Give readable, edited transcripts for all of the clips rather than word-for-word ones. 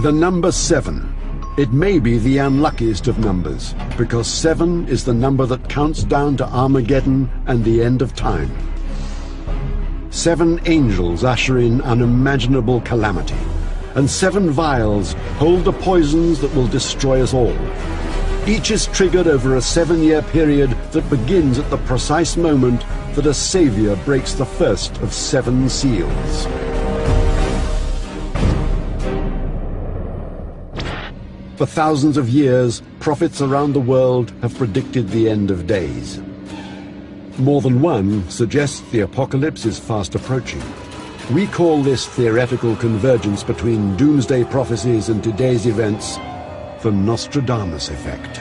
The number 7. It may be the unluckiest of numbers, because 7 is the number that counts down to Armageddon and the end of time. 7 angels usher in unimaginable calamity, and 7 vials hold the poisons that will destroy us all. Each is triggered over a 7-year period that begins at the precise moment that a savior breaks the first of 7 seals. For thousands of years, prophets around the world have predicted the end of days. More than one suggests the apocalypse is fast approaching. We call this theoretical convergence between doomsday prophecies and today's events the Nostradamus effect.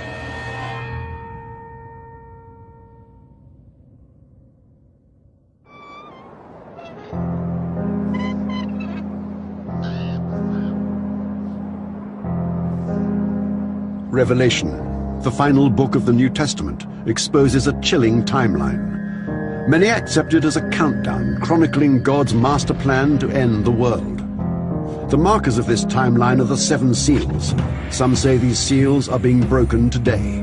Revelation, the final book of the New Testament, exposes a chilling timeline. Many accept it as a countdown chronicling God's master plan to end the world. The markers of this timeline are the 7 seals. Some say these seals are being broken today.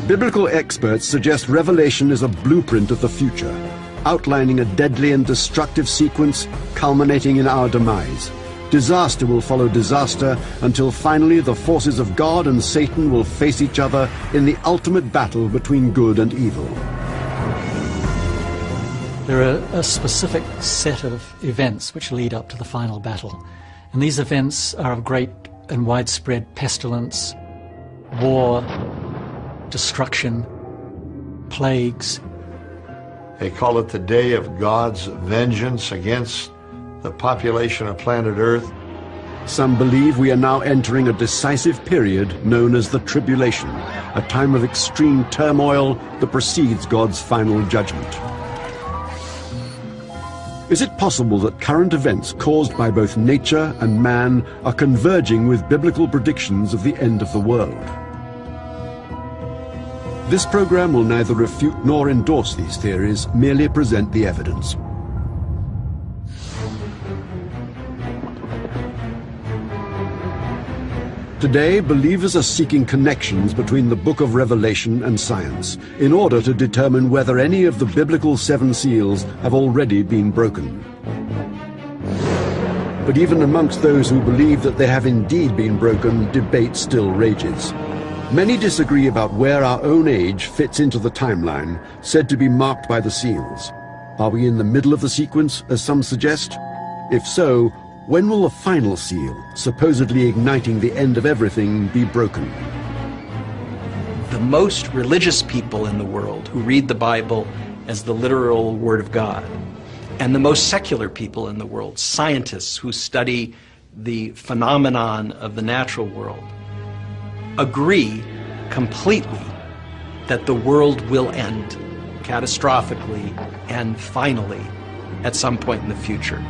Biblical experts suggest Revelation is a blueprint of the future, outlining a deadly and destructive sequence culminating in our demise. Disaster will follow disaster until finally the forces of God and Satan will face each other in the ultimate battle between good and evil. There are a specific set of events which lead up to the final battle. And these events are of great and widespread pestilence, war, destruction, plagues. They call it the day of God's vengeance against the population of planet Earth. Some believe we are now entering a decisive period known as the Tribulation, a time of extreme turmoil that precedes God's final judgment. Is it possible that current events caused by both nature and man are converging with biblical predictions of the end of the world? This program will neither refute nor endorse these theories, merely present the evidence. Today, believers are seeking connections between the book of Revelation and science in order to determine whether any of the biblical 7 seals have already been broken. But even amongst those who believe that they have indeed been broken, debate still rages. Many disagree about where our own age fits into the timeline, said to be marked by the seals. Are we in the middle of the sequence, as some suggest? If so, when will the final seal, supposedly igniting the end of everything, be broken? The most religious people in the world who read the Bible as the literal Word of God, and the most secular people in the world, scientists who study the phenomenon of the natural world, agree completely that the world will end catastrophically and finally at some point in the future.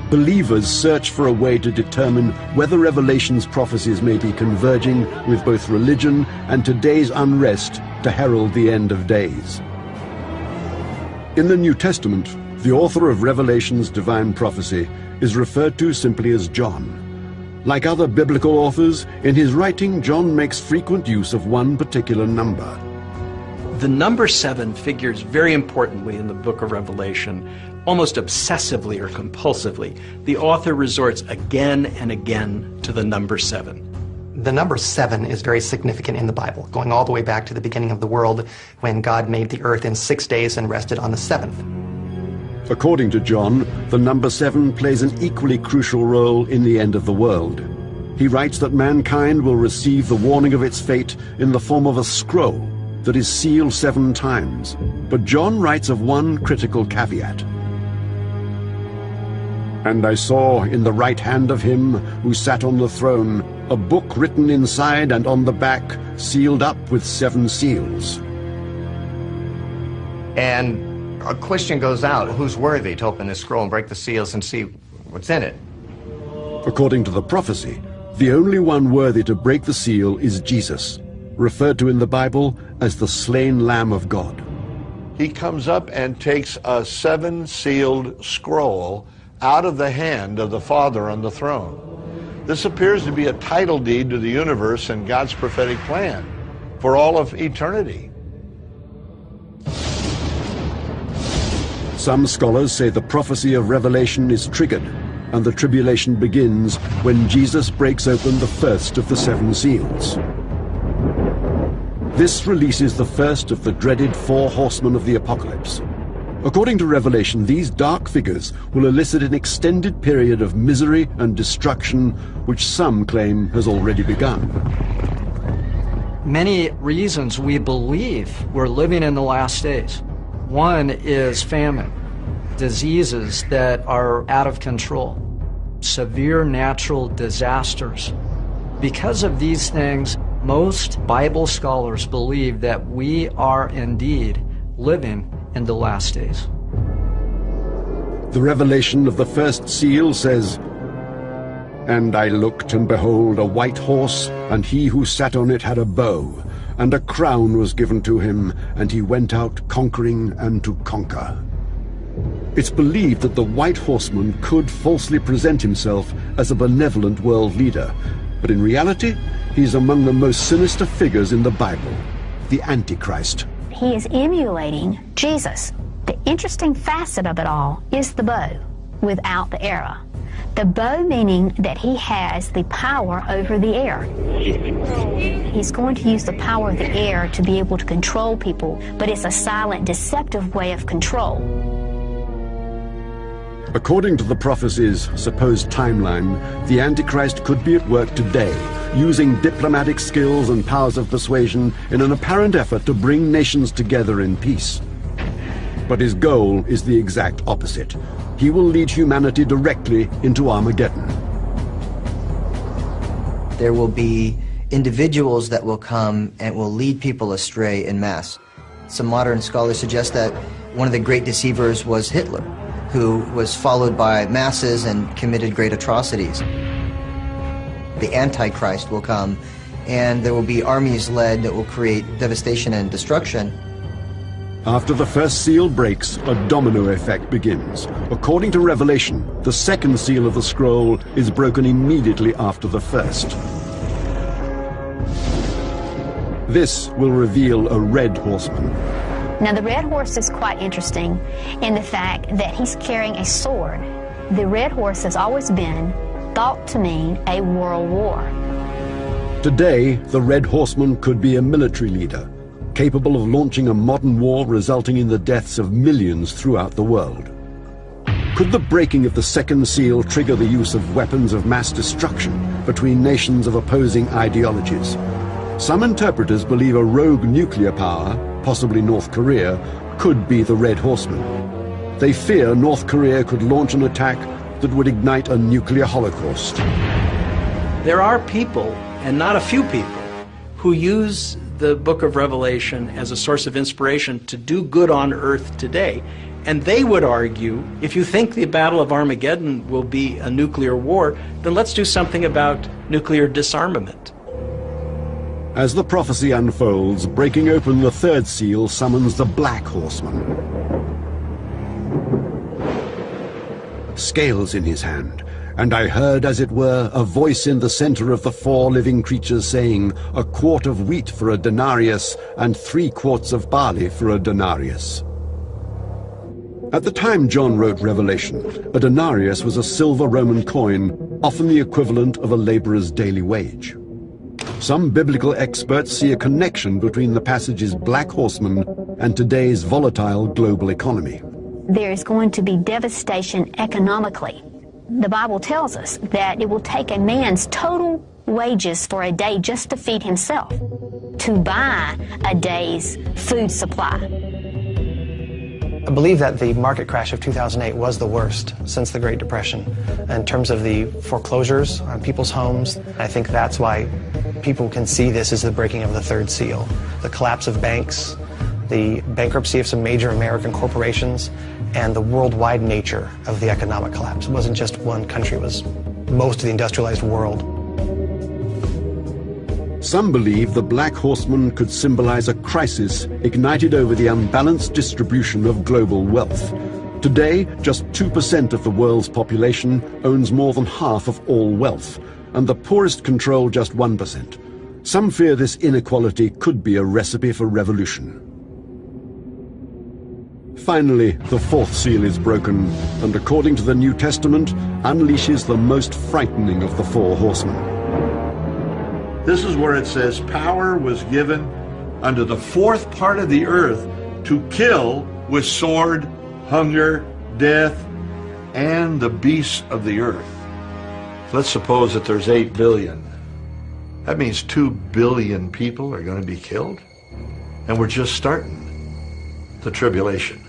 Believers search for a way to determine whether Revelation's prophecies may be converging with both religion and today's unrest to herald the end of days. In the New Testament, the author of Revelation's divine prophecy is referred to simply as John. Like other biblical authors, in his writing, John makes frequent use of one particular number. The number 7 figures very importantly in the book of Revelation. Almost obsessively or compulsively, the author resorts again and again to the number 7. The number 7 is very significant in the Bible, going all the way back to the beginning of the world when God made the earth in 6 days and rested on the 7th. According to John, the number 7 plays an equally crucial role in the end of the world. He writes that mankind will receive the warning of its fate in the form of a scroll that is sealed 7 times. But John writes of one critical caveat. And I saw in the right hand of him who sat on the throne a book written inside and on the back, sealed up with 7 seals. And a question goes out, who's worthy to open this scroll and break the seals and see what's in it? According to the prophecy, the only one worthy to break the seal is Jesus, referred to in the Bible as the slain Lamb of God. He comes up and takes a 7-sealed scroll out of the hand of the Father on the throne. This appears to be a title deed to the universe and God's prophetic plan for all of eternity. Some scholars say the prophecy of Revelation is triggered, and the tribulation begins when Jesus breaks open the first of the 7 seals. This releases the first of the dreaded 4 horsemen of the apocalypse. According to Revelation, these dark figures will elicit an extended period of misery and destruction, which some claim has already begun. Many reasons we believe we're living in the last days. One is famine, diseases that are out of control, severe natural disasters. Because of these things, most Bible scholars believe that we are indeed living in the last days. The revelation of the first seal says, "And I looked, and behold, a white horse, and he who sat on it had a bow, and a crown was given to him, and he went out conquering and to conquer." It's believed that the white horseman could falsely present himself as a benevolent world leader, but in reality, he's among the most sinister figures in the Bible, the Antichrist. He is emulating Jesus. The interesting facet of it all is the bow without the arrow. The bow meaning that he has the power over the air. He's going to use the power of the air to be able to control people, but it's a silent, deceptive way of control. According to the prophecy's supposed timeline, the Antichrist could be at work today, using diplomatic skills and powers of persuasion in an apparent effort to bring nations together in peace. But his goal is the exact opposite. He will lead humanity directly into Armageddon. There will be individuals that will come and will lead people astray en masse. Some modern scholars suggest that one of the great deceivers was Hitler, who was followed by masses and committed great atrocities. The Antichrist will come, and there will be armies led that will create devastation and destruction. After the first seal breaks, a domino effect begins. According to Revelation, the second seal of the scroll is broken immediately after the first. This will reveal a red horseman. Now the red horse is quite interesting in the fact that he's carrying a sword. The red horse has always been thought to mean a world war. Today, the red horseman could be a military leader, capable of launching a modern war resulting in the deaths of millions throughout the world. Could the breaking of the second seal trigger the use of weapons of mass destruction between nations of opposing ideologies? Some interpreters believe a rogue nuclear power, possibly North Korea, could be the Red Horseman. They fear North Korea could launch an attack that would ignite a nuclear holocaust. There are people, and not a few people, who use the book of Revelation as a source of inspiration to do good on earth today. And they would argue, if you think the Battle of Armageddon will be a nuclear war, then let's do something about nuclear disarmament. As the prophecy unfolds, breaking open the third seal summons the Black Horseman. Scales in his hand, and I heard, as it were, a voice in the center of the 4 living creatures saying, "A quart of wheat for a denarius, and 3 quarts of barley for a denarius." At the time John wrote Revelation, a denarius was a silver Roman coin, often the equivalent of a laborer's daily wage. Some biblical experts see a connection between the passage's Black Horseman and today's volatile global economy. There is going to be devastation economically. The Bible tells us that it will take a man's total wages for a day just to feed himself, to buy a day's food supply. I believe that the market crash of 2008 was the worst since the Great Depression in terms of the foreclosures on people's homes. I think that's why people can see this as the breaking of the third seal. The collapse of banks, the bankruptcy of some major American corporations, and the worldwide nature of the economic collapse. It wasn't just one country, it was most of the industrialized world. Some believe the Black Horseman could symbolize a crisis ignited over the unbalanced distribution of global wealth. Today, just 2% of the world's population owns more than half of all wealth, and the poorest control just 1%. Some fear this inequality could be a recipe for revolution. Finally, the fourth seal is broken, and according to the New Testament, unleashes the most frightening of the four horsemen. This is where it says, power was given unto the fourth part of the earth to kill with sword, hunger, death, and the beasts of the earth. Let's suppose that there's 8 billion. That means 2 billion people are going to be killed. And we're just starting the tribulation.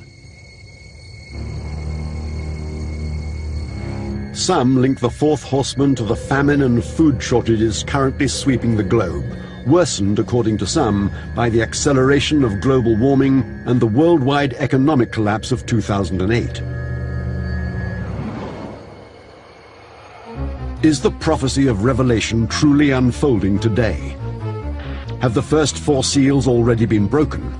Some link the fourth horseman to the famine and food shortages currently sweeping the globe, worsened, according to some, by the acceleration of global warming and the worldwide economic collapse of 2008. Is the prophecy of Revelation truly unfolding today? Have the first 4 seals already been broken?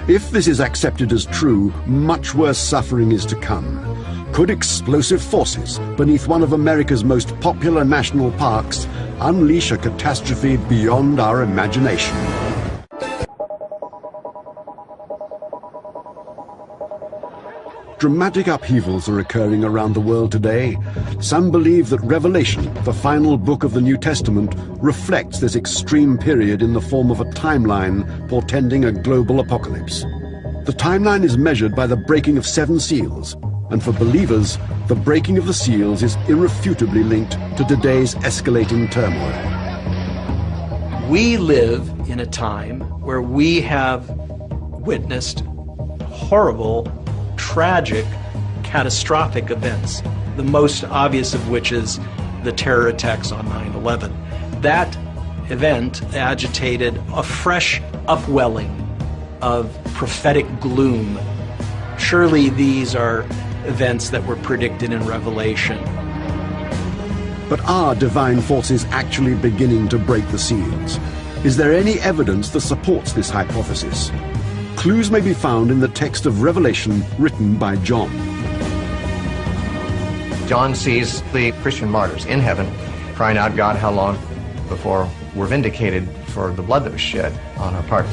If this is accepted as true, much worse suffering is to come. Could explosive forces beneath one of America's most popular national parks unleash a catastrophe beyond our imagination? Dramatic upheavals are occurring around the world today. Some believe that Revelation, the final book of the New Testament, reflects this extreme period in the form of a timeline portending a global apocalypse. The timeline is measured by the breaking of 7 seals, and for believers, the breaking of the seals is irrefutably linked to today's escalating turmoil. We live in a time where we have witnessed horrible, tragic, catastrophic events, the most obvious of which is the terror attacks on 9/11. That event agitated a fresh upwelling of prophetic gloom. Surely these are events that were predicted in Revelation. But are divine forces actually beginning to break the seals? Is there any evidence that supports this hypothesis? Clues may be found in the text of Revelation written by John. John sees the Christian martyrs in heaven crying out, God, how long before we're vindicated for the blood that was shed on our part?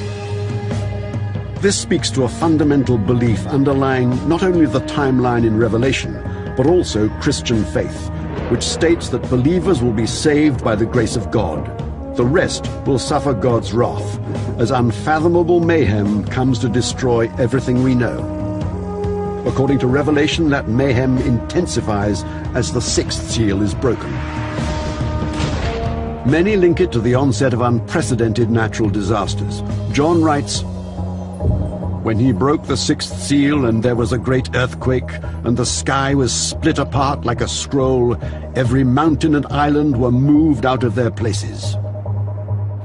This speaks to a fundamental belief underlying not only the timeline in Revelation, but also Christian faith, which states that believers will be saved by the grace of God. The rest will suffer God's wrath, as unfathomable mayhem comes to destroy everything we know. According to Revelation, that mayhem intensifies as the 6th seal is broken. Many link it to the onset of unprecedented natural disasters. John writes, "When he broke the 6th seal, and there was a great earthquake, and the sky was split apart like a scroll, every mountain and island were moved out of their places."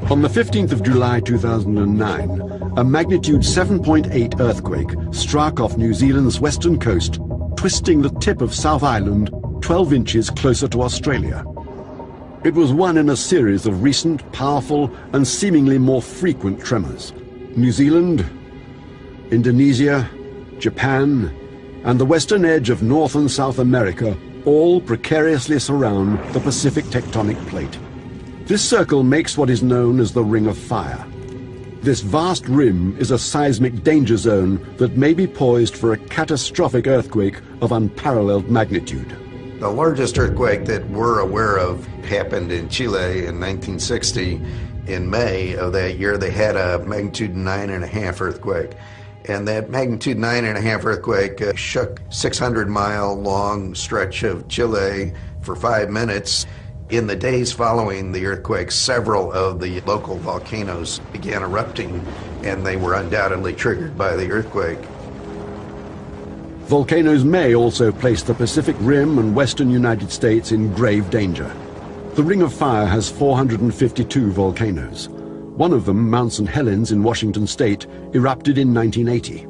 On the 15th of July 2009, a magnitude 7.8 earthquake struck off New Zealand's western coast, twisting the tip of South Island 12 inches closer to Australia. It was one in a series of recent, powerful, and seemingly more frequent tremors. New Zealand, Indonesia, Japan, and the western edge of North and South America all precariously surround the Pacific tectonic plate. This circle makes what is known as the Ring of Fire. This vast rim is a seismic danger zone that may be poised for a catastrophic earthquake of unparalleled magnitude. The largest earthquake that we're aware of happened in Chile in 1960. In May of that year, they had a magnitude 9.5 earthquake. And that magnitude 9.5 earthquake shook 600-mile long stretch of Chile for 5 minutes. In the days following the earthquake, several of the local volcanoes began erupting, and they were undoubtedly triggered by the earthquake. Volcanoes may also place the Pacific Rim and western United States in grave danger. The Ring of Fire has 452 volcanoes. One of them, Mount St. Helens in Washington state, erupted in 1980.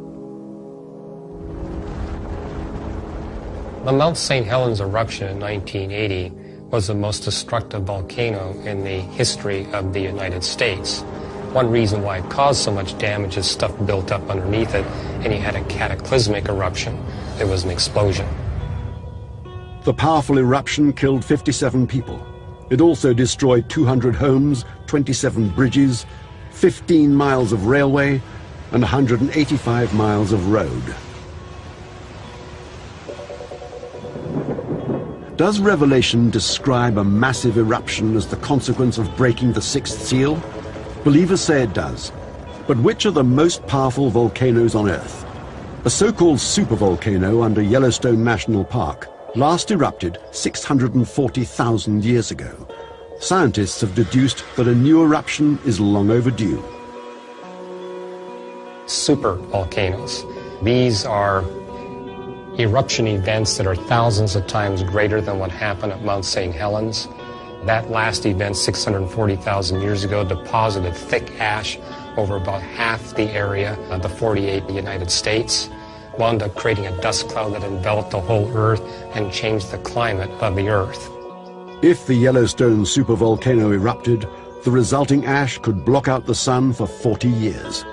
The Mount St. Helens eruption in 1980 was the most destructive volcano in the history of the United States. One reason why it caused so much damage is stuff built up underneath it, and you had a cataclysmic eruption. There was an explosion. The powerful eruption killed 57 people. It also destroyed 200 homes, 27 bridges, 15 miles of railway, and 185 miles of road. Does Revelation describe a massive eruption as the consequence of breaking the sixth seal? Believers say it does. But which are the most powerful volcanoes on Earth? A so-called supervolcano under Yellowstone National Park last erupted 640,000 years ago. Scientists have deduced that a new eruption is long overdue. Supervolcanoes. These are eruption events that are thousands of times greater than what happened at Mount St. Helens. That last event, 640,000 years ago, deposited thick ash over about half the area of the 48 United States, wound up creating a dust cloud that enveloped the whole Earth and changed the climate of the Earth. If the Yellowstone supervolcano erupted, the resulting ash could block out the sun for 40 years.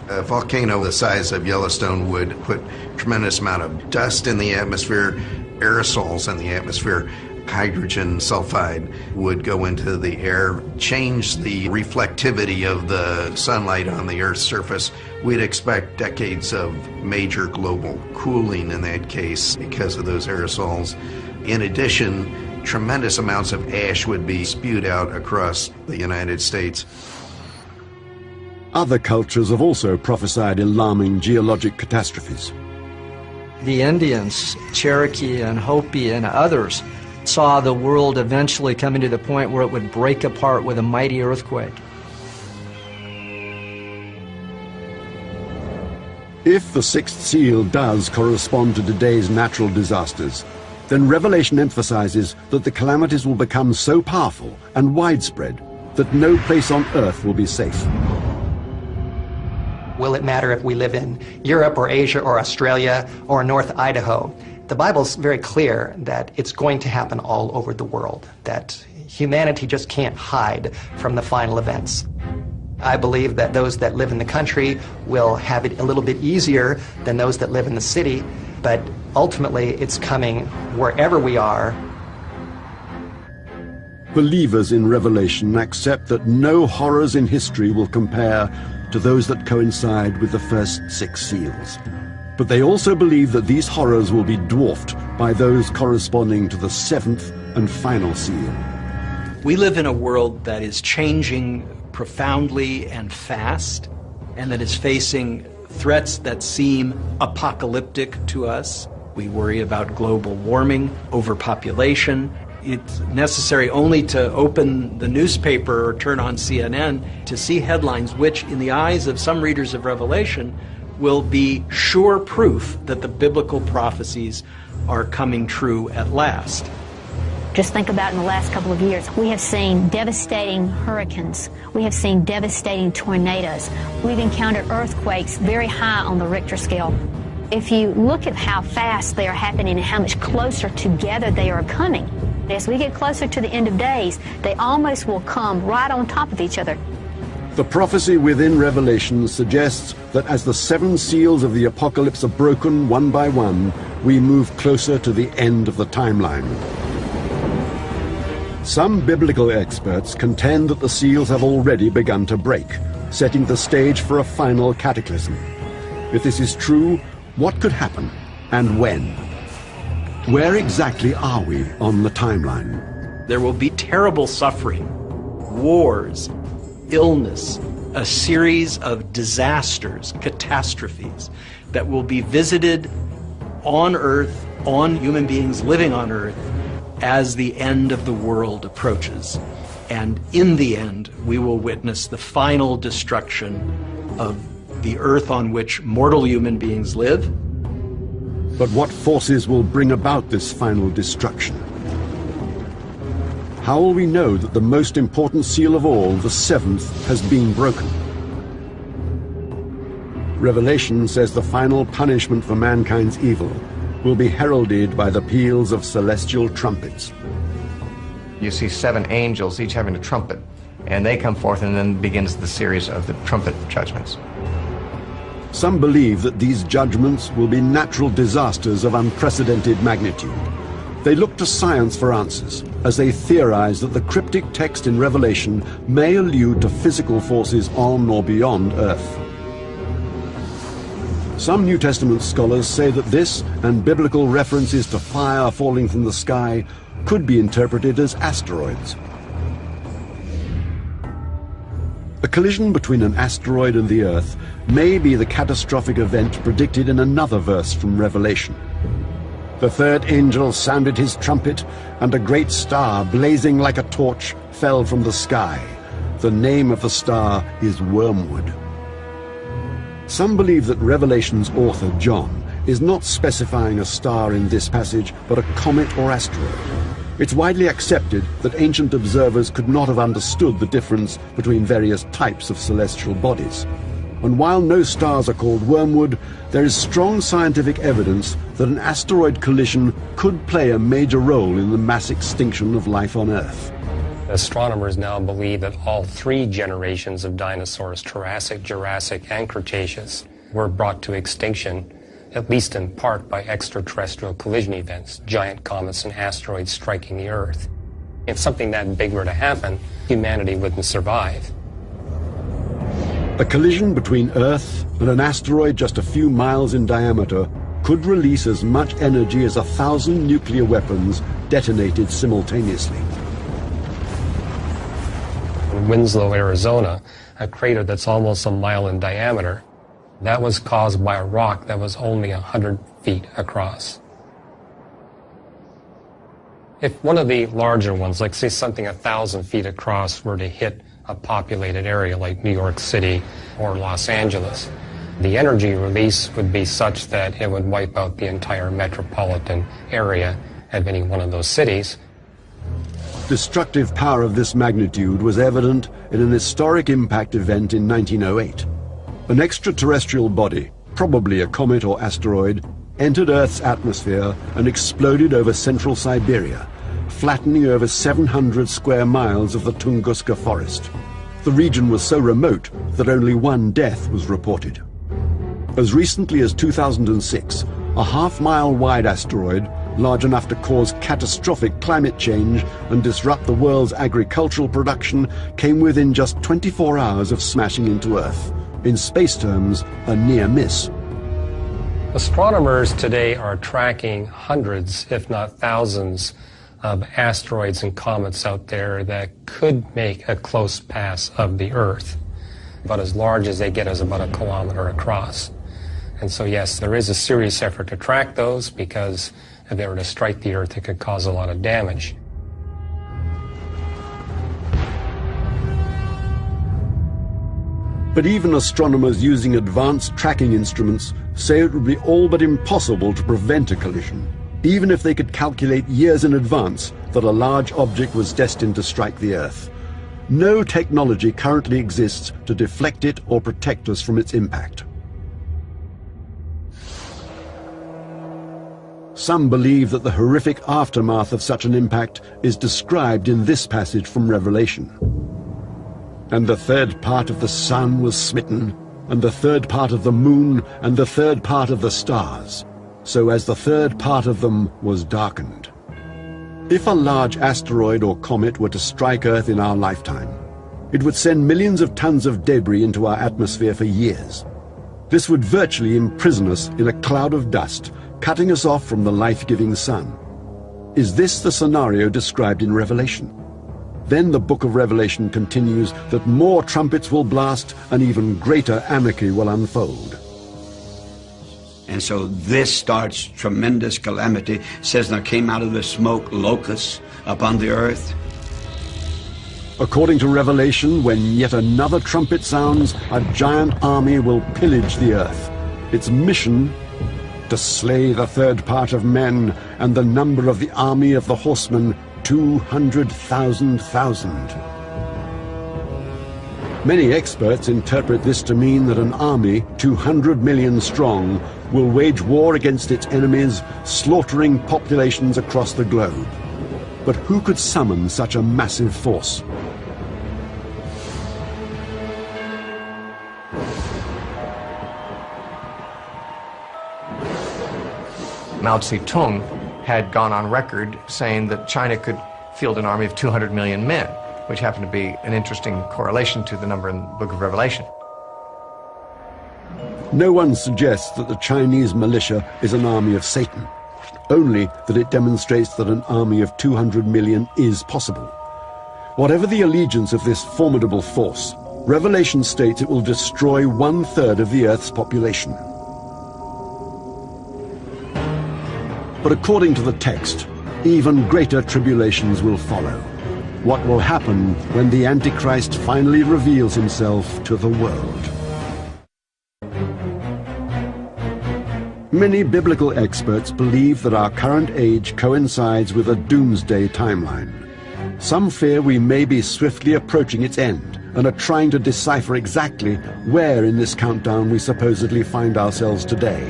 A volcano the size of Yellowstone would put a tremendous amount of dust in the atmosphere, aerosols in the atmosphere. Hydrogen sulfide would go into the air, change the reflectivity of the sunlight on the Earth's surface. We'd expect decades of major global cooling in that case because of those aerosols. In addition, tremendous amounts of ash would be spewed out across the United States. Other cultures have also prophesied alarming geologic catastrophes. The Indians, Cherokee and Hopi and others, saw the world eventually coming to the point where it would break apart with a mighty earthquake. If the sixth seal does correspond to today's natural disasters, then Revelation emphasizes that the calamities will become so powerful and widespread that no place on earth will be safe. Will it matter if we live in Europe or Asia or Australia or North Idaho? The Bible's very clear that it's going to happen all over the world, that humanity just can't hide from the final events. I believe that those that live in the country will have it a little bit easier than those that live in the city, but ultimately it's coming wherever we are. Believers in Revelation accept that no horrors in history will compare to those that coincide with the first six seals. But they also believe that these horrors will be dwarfed by those corresponding to the seventh and final seal. We live in a world that is changing profoundly and fast, and that is facing threats that seem apocalyptic to us. We worry about global warming, overpopulation. It's necessary only to open the newspaper or turn on CNN to see headlines which, in the eyes of some readers of Revelation, will be sure proof that the biblical prophecies are coming true at last. Just think about in the last couple of years, we have seen devastating hurricanes. We have seen devastating tornadoes. We've encountered earthquakes very high on the Richter scale. If you look at how fast they are happening and how much closer together they are coming, as we get closer to the end of days, they almost will come right on top of each other. The prophecy within Revelation suggests that as the seven seals of the apocalypse are broken one by one, we move closer to the end of the timeline. Some biblical experts contend that the seals have already begun to break, setting the stage for a final cataclysm. If this is true, what could happen and when? Where exactly are we on the timeline? There will be terrible suffering, wars, illness, a series of disasters, catastrophes that will be visited on Earth, on human beings living on Earth, as the end of the world approaches. And in the end, we will witness the final destruction of the Earth on which mortal human beings live. But what forces will bring about this final destruction? How will we know that the most important seal of all, the seventh, has been broken? Revelation says the final punishment for mankind's evil will be heralded by the peals of celestial trumpets. You see 7 angels, each having a trumpet, and they come forth, and then begins the series of the trumpet judgments. Some believe that these judgments will be natural disasters of unprecedented magnitude. They look to science for answers, as they theorize that the cryptic text in Revelation may allude to physical forces on or beyond Earth. Some New Testament scholars say that this and biblical references to fire falling from the sky could be interpreted as asteroids. A collision between an asteroid and the Earth may be the catastrophic event predicted in another verse from Revelation. The third angel sounded his trumpet, and a great star, blazing like a torch, fell from the sky. The name of the star is Wormwood. Some believe that Revelation's author, John, is not specifying a star in this passage, but a comet or asteroid. It's widely accepted that ancient observers could not have understood the difference between various types of celestial bodies. And while no stars are called wormwood, there is strong scientific evidence that an asteroid collision could play a major role in the mass extinction of life on Earth. Astronomers now believe that all 3 generations of dinosaurs, Triassic, Jurassic, and Cretaceous, were brought to extinction, at least in part by extraterrestrial collision events, giant comets and asteroids striking the Earth. If something that big were to happen, humanity wouldn't survive. A collision between Earth and an asteroid just a few miles in diameter could release as much energy as 1,000 nuclear weapons detonated simultaneously. In Winslow, Arizona, a crater that's almost a mile in diameter, that was caused by a rock that was only 100 feet across. If one of the larger ones, like say something 1,000 feet across, were to hit a populated area like New York City or Los Angeles, the energy release would be such that it would wipe out the entire metropolitan area of any one of those cities. Destructive power of this magnitude was evident in an historic impact event in 1908. An extraterrestrial body, probably a comet or asteroid, entered Earth's atmosphere and exploded over central Siberia, flattening over 700 square miles of the Tunguska forest. The region was so remote that only 1 death was reported. As recently as 2006, a half-mile wide asteroid, large enough to cause catastrophic climate change and disrupt the world's agricultural production, came within just 24 hours of smashing into Earth. In space terms, a near miss. Astronomers today are tracking hundreds, if not thousands, of asteroids and comets out there that could make a close pass of the Earth. About as large as they get is about 1 kilometer across. And so yes, there is a serious effort to track those, because if they were to strike the Earth, it could cause a lot of damage. But even astronomers using advanced tracking instruments say it would be all but impossible to prevent a collision, even if they could calculate years in advance that a large object was destined to strike the Earth. No technology currently exists to deflect it or protect us from its impact. Some believe that the horrific aftermath of such an impact is described in this passage from Revelation. And the third part of the sun was smitten, and the third part of the moon, and the third part of the stars, so as the third part of them was darkened. If a large asteroid or comet were to strike Earth in our lifetime, it would send millions of tons of debris into our atmosphere for years. This would virtually imprison us in a cloud of dust, cutting us off from the life-giving sun. Is this the scenario described in Revelation? Then the book of Revelation continues that more trumpets will blast and even greater anarchy will unfold. And so this starts tremendous calamity. It says there came out of the smoke locusts upon the earth. According to Revelation, when yet another trumpet sounds, a giant army will pillage the earth. Its mission, to slay the third part of men, and the number of the army of the horsemen, 200,000. Many experts interpret this to mean that an army, 200 million strong, will wage war against its enemies, slaughtering populations across the globe. But who could summon such a massive force? Mao Zedong had gone on record saying that China could field an army of 200 million men, which happened to be an interesting correlation to the number in the Book of Revelation. No one suggests that the Chinese militia is an army of Satan, only that it demonstrates that an army of 200 million is possible. Whatever the allegiance of this formidable force, Revelation states it will destroy 1/3 of the Earth's population. But according to the text, even greater tribulations will follow. What will happen when the Antichrist finally reveals himself to the world? Many biblical experts believe that our current age coincides with a doomsday timeline. Some fear we may be swiftly approaching its end and are trying to decipher exactly where in this countdown we supposedly find ourselves today.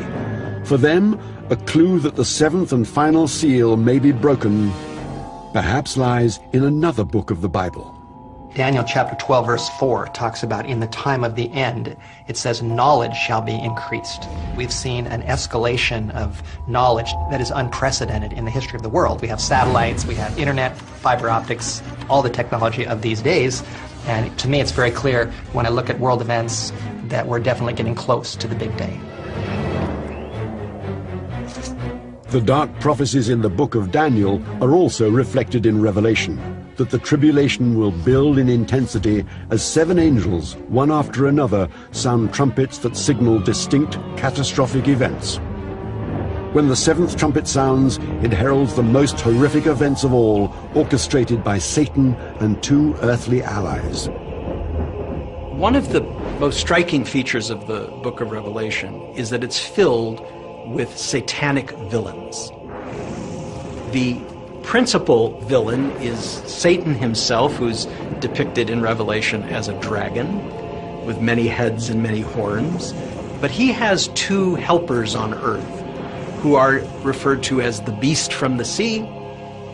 For them, a clue that the seventh and final seal may be broken perhaps lies in another book of the Bible. Daniel chapter 12 verse 4 talks about in the time of the end, it says knowledge shall be increased. We've seen an escalation of knowledge that is unprecedented in the history of the world. We have satellites, we have internet, fiber optics, all the technology of these days. And to me it's very clear when I look at world events that we're definitely getting close to the big day. The dark prophecies in the book of Daniel are also reflected in Revelation, that the tribulation will build in intensity as 7 angels, one after another, sound trumpets that signal distinct catastrophic events. When the 7th trumpet sounds, it heralds the most horrific events of all, orchestrated by Satan and 2 earthly allies. One of the most striking features of the book of Revelation is that it's filled with satanic villains. The principal villain is Satan himself, who's depicted in Revelation as a dragon with many heads and many horns. But he has 2 helpers on earth who are referred to as the beast from the sea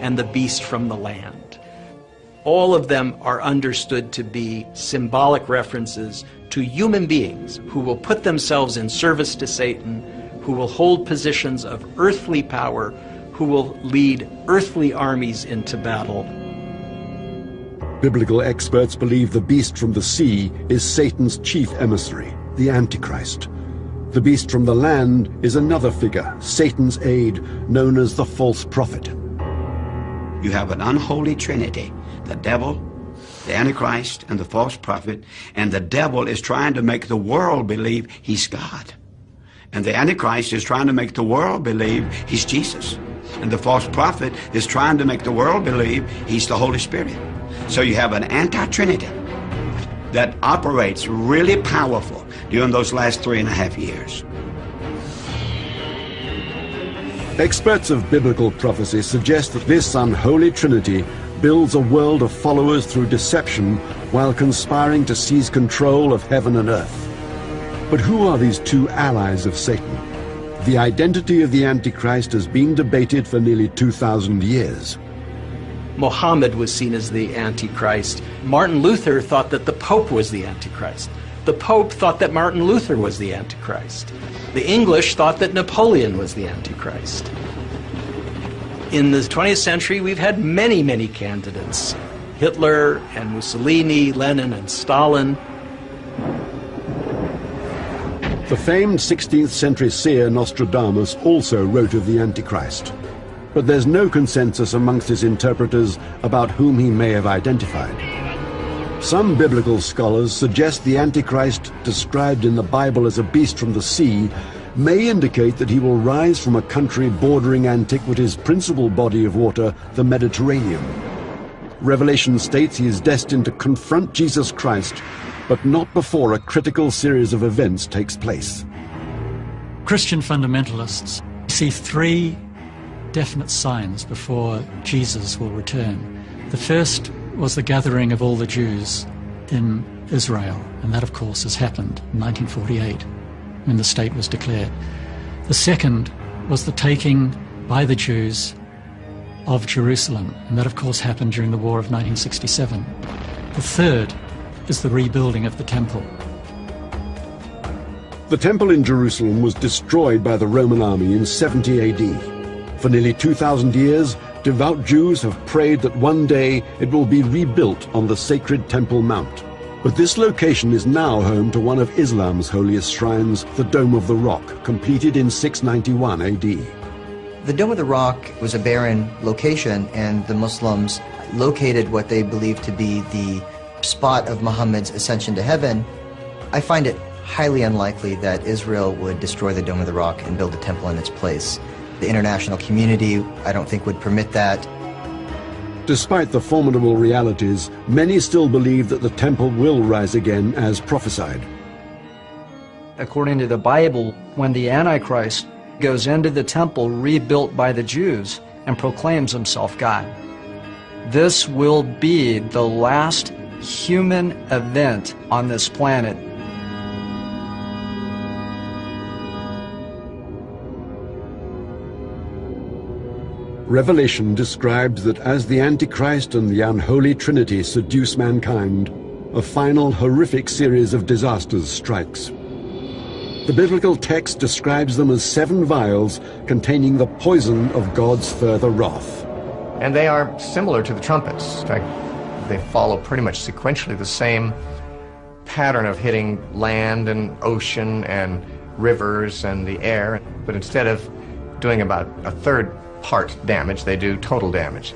and the beast from the land. All of them are understood to be symbolic references to human beings who will put themselves in service to Satan, who will hold positions of earthly power, who will lead earthly armies into battle. Biblical experts believe the beast from the sea is Satan's chief emissary, the Antichrist. The beast from the land is another figure, Satan's aide, known as the false prophet. You have an unholy trinity, the devil, the Antichrist, and the false prophet, and the devil is trying to make the world believe he's God. And the Antichrist is trying to make the world believe he's Jesus. And the false prophet is trying to make the world believe he's the Holy Spirit. So you have an anti-trinity that operates really powerful during those last 3.5 years. Experts of biblical prophecy suggest that this unholy trinity builds a world of followers through deception while conspiring to seize control of heaven and earth. But who are these 2 allies of Satan? The identity of the Antichrist has been debated for nearly 2,000 years. Mohammed was seen as the Antichrist. Martin Luther thought that the Pope was the Antichrist. The Pope thought that Martin Luther was the Antichrist. The English thought that Napoleon was the Antichrist. In the 20th century, we've had many, many candidates. Hitler and Mussolini, Lenin and Stalin. The famed 16th century seer Nostradamus also wrote of the Antichrist. But there's no consensus amongst his interpreters about whom he may have identified. Some biblical scholars suggest the Antichrist, described in the Bible as a beast from the sea, may indicate that he will rise from a country bordering antiquity's principal body of water, the Mediterranean. Revelation states he is destined to confront Jesus Christ, but not before a critical series of events takes place. Christian fundamentalists see 3 definite signs before Jesus will return. The first was the gathering of all the Jews in Israel, and that of course has happened in 1948 when the state was declared. The second was the taking by the Jews of Jerusalem, and that of course happened during the War of 1967. The third is the rebuilding of the temple. The temple in Jerusalem was destroyed by the Roman army in 70 AD. For nearly 2,000 years, devout Jews have prayed that one day it will be rebuilt on the sacred Temple Mount. But this location is now home to one of Islam's holiest shrines, the Dome of the Rock, completed in 691 AD. The Dome of the Rock was a barren location, and the Muslims located what they believed to be the spot of Muhammad's ascension to heaven. I find it highly unlikely that Israel would destroy the Dome of the Rock and build a temple in its place. The international community, I don't think, would permit that. Despite the formidable realities, many still believe that the temple will rise again as prophesied. According to the Bible, when the Antichrist goes into the temple rebuilt by the Jews and proclaims himself God, this will be the last human event on this planet. Revelation describes that as the Antichrist and the unholy Trinity seduce mankind, a final horrific series of disasters strikes. The biblical text describes them as 7 vials containing the poison of God's further wrath. And they are similar to the trumpets. In fact, they follow pretty much sequentially the same pattern of hitting land and ocean and rivers and the air, but instead of doing about a third part damage, they do total damage.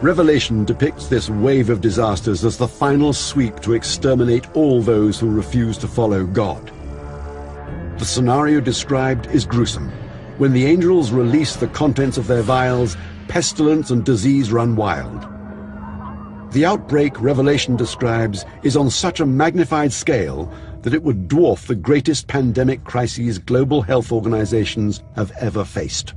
Revelation depicts this wave of disasters as the final sweep to exterminate all those who refuse to follow God. The scenario described is gruesome. When the angels release the contents of their vials, pestilence and disease run wild. The outbreak Revelation describes is on such a magnified scale that it would dwarf the greatest pandemic crises global health organizations have ever faced.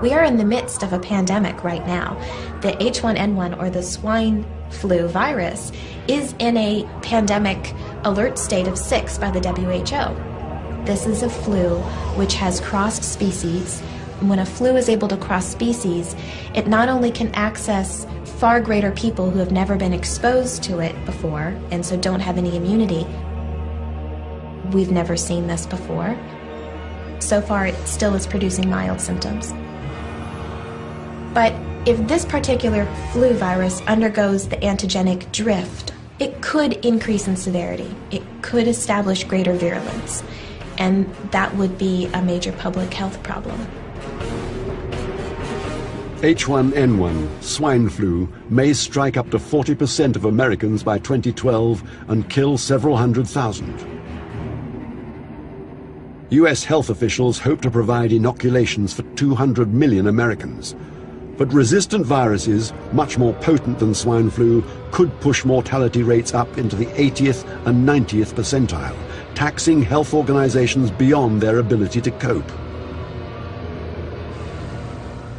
We are in the midst of a pandemic right now. The H1N1, or the swine flu virus, is in a pandemic alert state of 6 by the WHO. This is a flu which has crossed species. When a flu is able to cross species, it not only can access far greater people who have never been exposed to it before and so don't have any immunity. We've never seen this before. So far, it still is producing mild symptoms. But if this particular flu virus undergoes the antigenic drift, it could increase in severity. It could establish greater virulence, and that would be a major public health problem. H1N1, swine flu, may strike up to 40% of Americans by 2012 and kill several hundred thousand. US health officials hope to provide inoculations for 200 million Americans. But resistant viruses, much more potent than swine flu, could push mortality rates up into the 80th and 90th percentile, taxing health organizations beyond their ability to cope.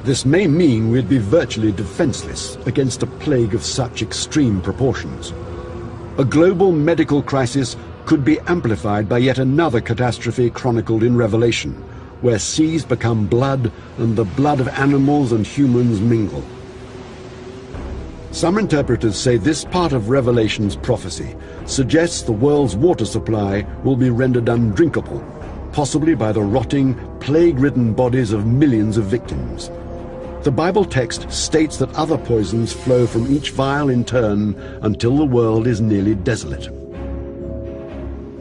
This may mean we'd be virtually defenseless against a plague of such extreme proportions. A global medical crisis could be amplified by yet another catastrophe chronicled in Revelation, where seas become blood and the blood of animals and humans mingle. Some interpreters say this part of Revelation's prophecy suggests the world's water supply will be rendered undrinkable, possibly by the rotting, plague-ridden bodies of millions of victims. The Bible text states that other poisons flow from each vial in turn until the world is nearly desolate.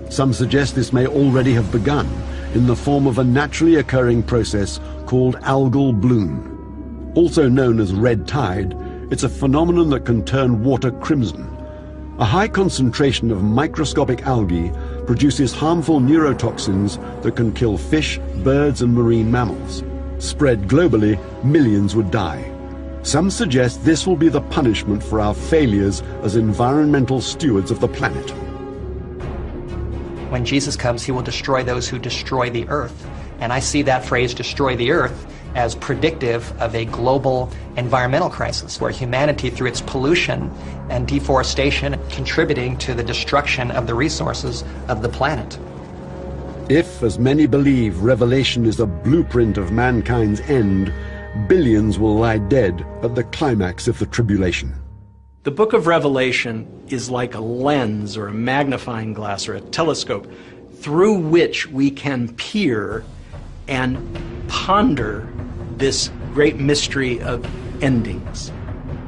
Some suggest this may already have begun, in the form of a naturally occurring process called algal bloom. Also known as red tide, it's a phenomenon that can turn water crimson. A high concentration of microscopic algae produces harmful neurotoxins that can kill fish, birds, and marine mammals. Spread globally, millions would die. Some suggest this will be the punishment for our failures as environmental stewards of the planet. When Jesus comes, he will destroy those who destroy the earth. And I see that phrase, destroy the earth, as predictive of a global environmental crisis where humanity, through its pollution and deforestation, contributing to the destruction of the resources of the planet. If, as many believe, Revelation is a blueprint of mankind's end, billions will lie dead at the climax of the tribulation. The book of Revelation is like a lens or a magnifying glass or a telescope through which we can peer and ponder this great mystery of endings.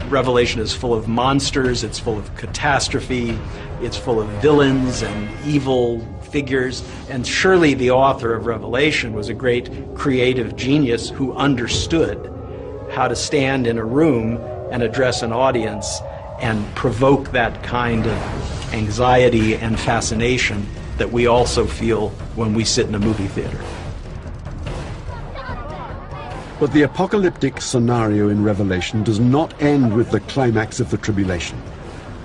Revelation is full of monsters, it's full of catastrophe, it's full of villains and evil figures, and surely the author of Revelation was a great creative genius who understood how to stand in a room and address an audience and provoke that kind of anxiety and fascination that we also feel when we sit in a movie theater. But the apocalyptic scenario in Revelation does not end with the climax of the tribulation.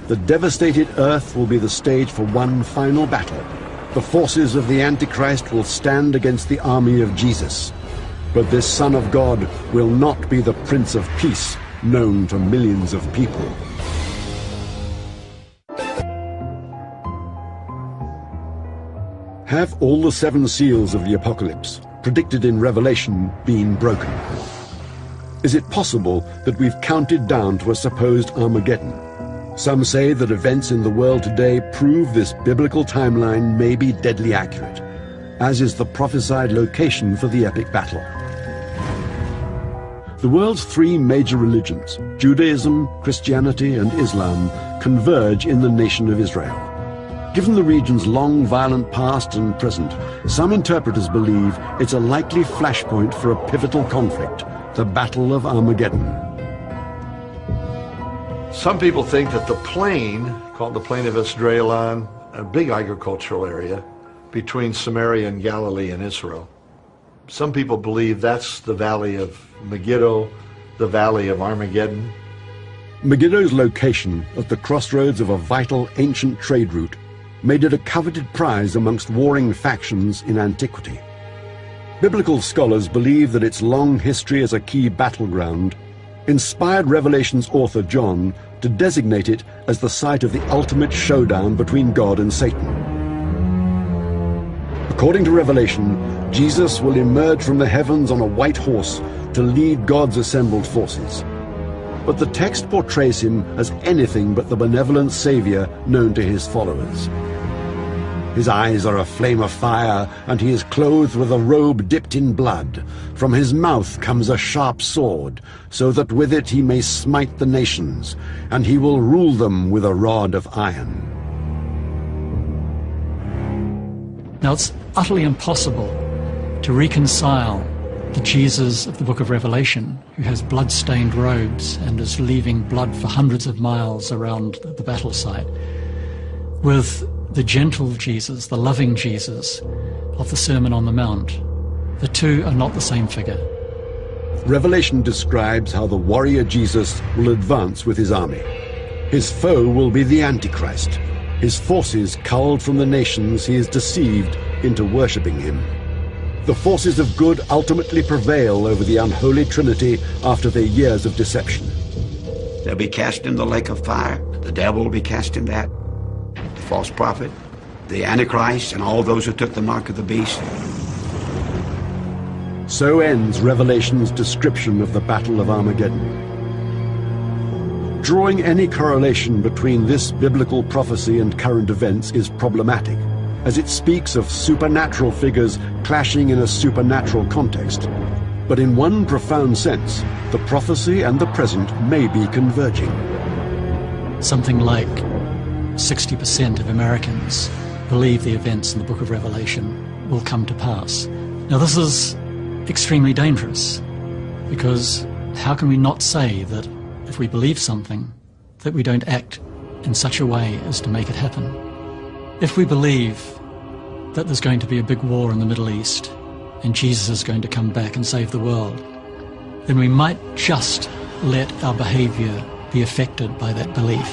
The devastated earth will be the stage for one final battle. The forces of the Antichrist will stand against the army of Jesus. But this Son of God will not be the Prince of Peace, known to millions of people. Have all the 7 seals of the apocalypse, predicted in Revelation, been broken? Is it possible that we've counted down to a supposed Armageddon? Some say that events in the world today prove this biblical timeline may be deadly accurate, as is the prophesied location for the epic battle. The world's 3 major religions, Judaism, Christianity, and Islam, converge in the nation of Israel. Given the region's long violent past and present, some interpreters believe it's a likely flashpoint for a pivotal conflict, the Battle of Armageddon. Some people think that the plain, called the Plain of Esdraelon, a big agricultural area between Samaria and Galilee and Israel. Some people believe that's the valley of Megiddo, the valley of Armageddon. Megiddo's location at the crossroads of a vital ancient trade route made it a coveted prize amongst warring factions in antiquity. Biblical scholars believe that its long history as a key battleground inspired Revelation's author John to designate it as the site of the ultimate showdown between God and Satan. According to Revelation, Jesus will emerge from the heavens on a white horse to lead God's assembled forces. But the text portrays him as anything but the benevolent Savior known to his followers. His eyes are a flame of fire, and he is clothed with a robe dipped in blood. From his mouth comes a sharp sword, so that with it he may smite the nations, and he will rule them with a rod of iron. Now, it's utterly impossible to reconcile the Jesus of the book of Revelation, who has blood-stained robes and is leaving blood for hundreds of miles around the battle site, with the gentle Jesus, the loving Jesus of the Sermon on the Mount. The two are not the same figure. Revelation describes how the warrior Jesus will advance with his army. His foe will be the Antichrist, his forces culled from the nations he has deceived into worshipping him. The forces of good ultimately prevail over the unholy Trinity after their years of deception. They'll be cast in the lake of fire. The devil will be cast in that. The false prophet, the Antichrist, and all those who took the mark of the beast. So ends Revelation's description of the Battle of Armageddon. Drawing any correlation between this biblical prophecy and current events is problematic, as it speaks of supernatural figures clashing in a supernatural context. But in one profound sense, the prophecy and the present may be converging. Something like 60% of Americans believe the events in the book of Revelation will come to pass. Now, this is extremely dangerous, because how can we not say that if we believe something, that we don't act in such a way as to make it happen? If we believe that there's going to be a big war in the Middle East and Jesus is going to come back and save the world, then we might just let our behavior be affected by that belief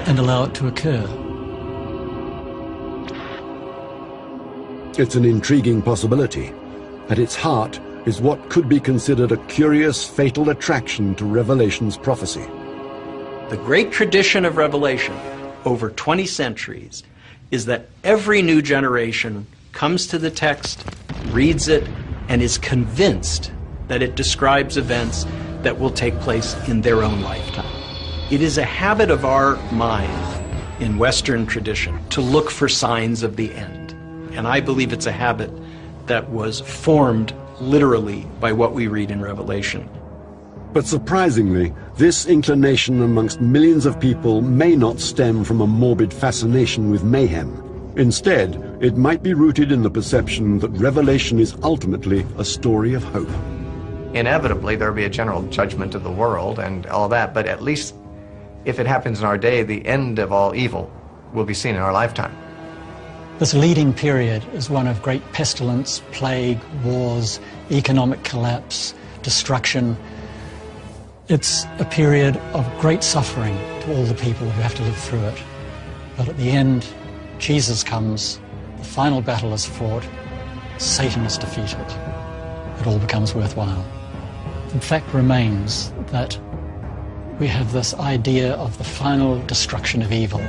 and allow it to occur. It's an intriguing possibility. At its heart is what could be considered a curious, fatal attraction to Revelation's prophecy. The great tradition of Revelation over 20 centuries is that every new generation comes to the text, reads it, and is convinced that it describes events that will take place in their own lifetime. It is a habit of our mind in Western tradition to look for signs of the end. And I believe it's a habit that was formed literally by what we read in Revelation. But surprisingly, this inclination amongst millions of people may not stem from a morbid fascination with mayhem. Instead, it might be rooted in the perception that Revelation is ultimately a story of hope. Inevitably, there will be a general judgment of the world and all that, but at least if it happens in our day, the end of all evil will be seen in our lifetime. This leading period is one of great pestilence, plague, wars, economic collapse, destruction. It's a period of great suffering to all the people who have to live through it. But at the end, Jesus comes, the final battle is fought, Satan is defeated. It all becomes worthwhile. The fact remains that we have this idea of the final destruction of evil.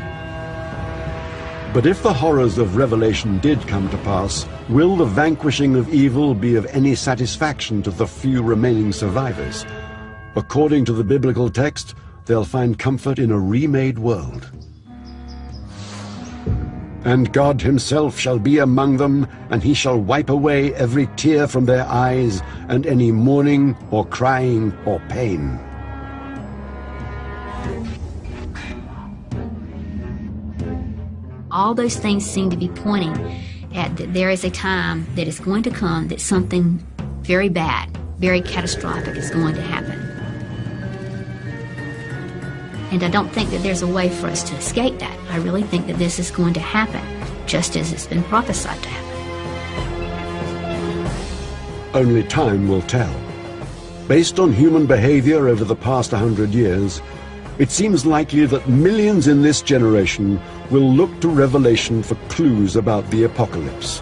But if the horrors of Revelation did come to pass, will the vanquishing of evil be of any satisfaction to the few remaining survivors? According to the biblical text, they'll find comfort in a remade world. And God himself shall be among them, and he shall wipe away every tear from their eyes, and any mourning or crying or pain. All those things seem to be pointing at that there is a time that is going to come that something very bad, very catastrophic is going to happen. And I don't think that there's a way for us to escape that. I really think that this is going to happen, just as it's been prophesied to happen. Only time will tell. Based on human behavior over the past 100 years, it seems likely that millions in this generation will look to Revelation for clues about the apocalypse,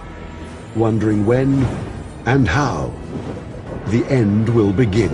wondering when and how the end will begin.